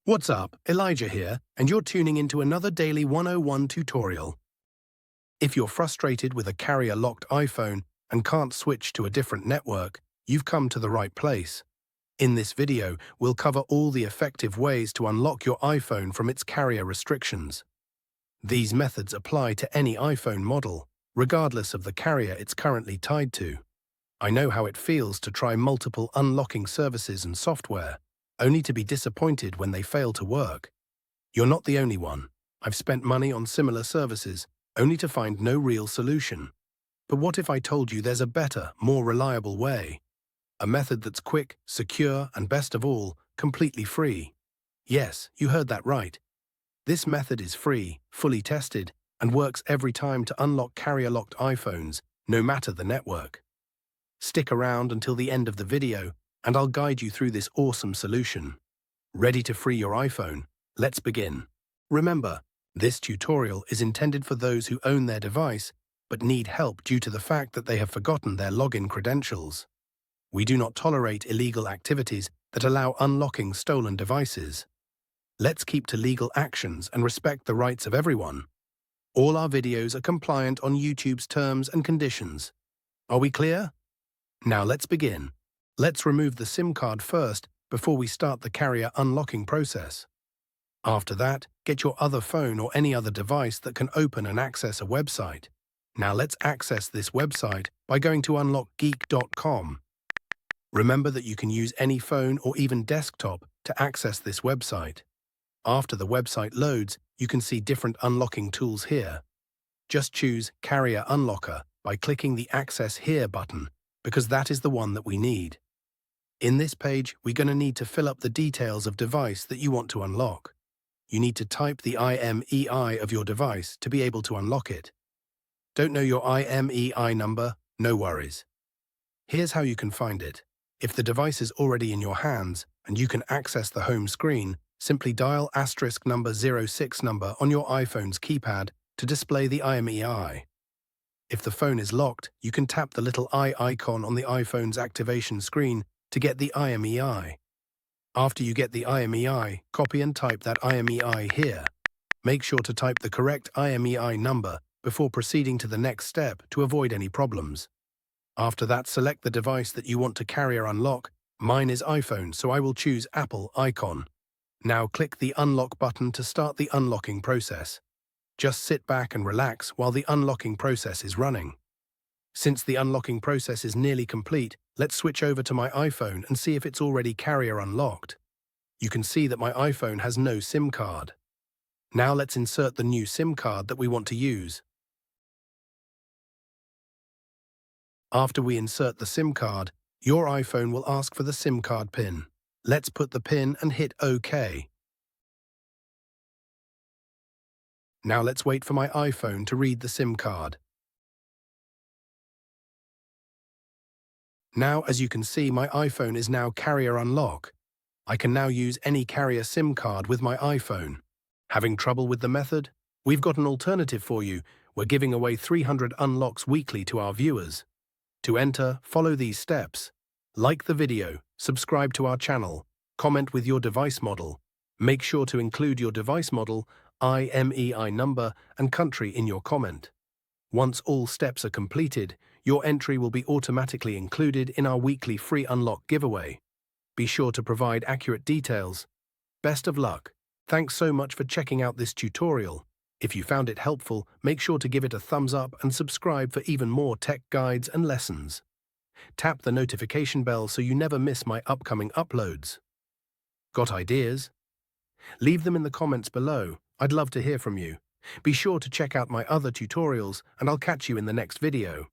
What's up, Elijah here, and you're tuning into another Daily 101 tutorial. If you're frustrated with a carrier-locked iPhone and can't switch to a different network, you've come to the right place. In this video, we'll cover all the effective ways to unlock your iPhone from its carrier restrictions. These methods apply to any iPhone model, regardless of the carrier it's currently tied to. I know how it feels to try multiple unlocking services and software, only to be disappointed when they fail to work. You're not the only one. I've spent money on similar services, only to find no real solution. But what if I told you there's a better, more reliable way? A method that's quick, secure, and best of all, completely free. Yes, you heard that right. This method is free, fully tested, and works every time to unlock carrier-locked iPhones, no matter the network. Stick around until the end of the video, and I'll guide you through this awesome solution. Ready to free your iPhone? Let's begin. Remember, this tutorial is intended for those who own their device but need help due to the fact that they have forgotten their login credentials. We do not tolerate illegal activities that allow unlocking stolen devices. Let's keep to legal actions and respect the rights of everyone. All our videos are compliant on YouTube's terms and conditions. Are we clear? Now let's begin. Let's remove the SIM card first before we start the carrier unlocking process. After that, get your other phone or any other device that can open and access a website. Now let's access this website by going to unlockgeek.com. Remember that you can use any phone or even desktop to access this website. After the website loads, you can see different unlocking tools here. Just choose Carrier Unlocker by clicking the Access Here button, because that is the one that we need. In this page, we're going to need to fill up the details of device that you want to unlock. You need to type the IMEI of your device to be able to unlock it. Don't know your IMEI number? No worries. Here's how you can find it. If the device is already in your hands and you can access the home screen, simply dial *06 number on your iPhone's keypad to display the IMEI. If the phone is locked, you can tap the little eye icon on the iPhone's activation screen to get the IMEI. After you get the IMEI, copy and type that IMEI here. Make sure to type the correct IMEI number before proceeding to the next step to avoid any problems. After that, select the device that you want to carrier unlock. Mine is iPhone, so I will choose Apple icon. Now click the unlock button to start the unlocking process. Just sit back and relax while the unlocking process is running. Since the unlocking process is nearly complete, let's switch over to my iPhone and see if it's already carrier unlocked. You can see that my iPhone has no SIM card. Now let's insert the new SIM card that we want to use. After we insert the SIM card, your iPhone will ask for the SIM card PIN. Let's put the PIN and hit OK. Now let's wait for my iPhone to read the SIM card. Now, as you can see, my iPhone is now carrier unlock. I can now use any carrier SIM card with my iPhone. Having trouble with the method? We've got an alternative for you. We're giving away 300 unlocks weekly to our viewers. To enter, follow these steps. Like the video, subscribe to our channel, comment with your device model. Make sure to include your device model, IMEI number, and country in your comment. Once all steps are completed, your entry will be automatically included in our weekly free unlock giveaway. Be sure to provide accurate details. Best of luck. Thanks so much for checking out this tutorial. If you found it helpful, make sure to give it a thumbs up and subscribe for even more tech guides and lessons. Tap the notification bell so you never miss my upcoming uploads. Got ideas? Leave them in the comments below. I'd love to hear from you. Be sure to check out my other tutorials, and I'll catch you in the next video.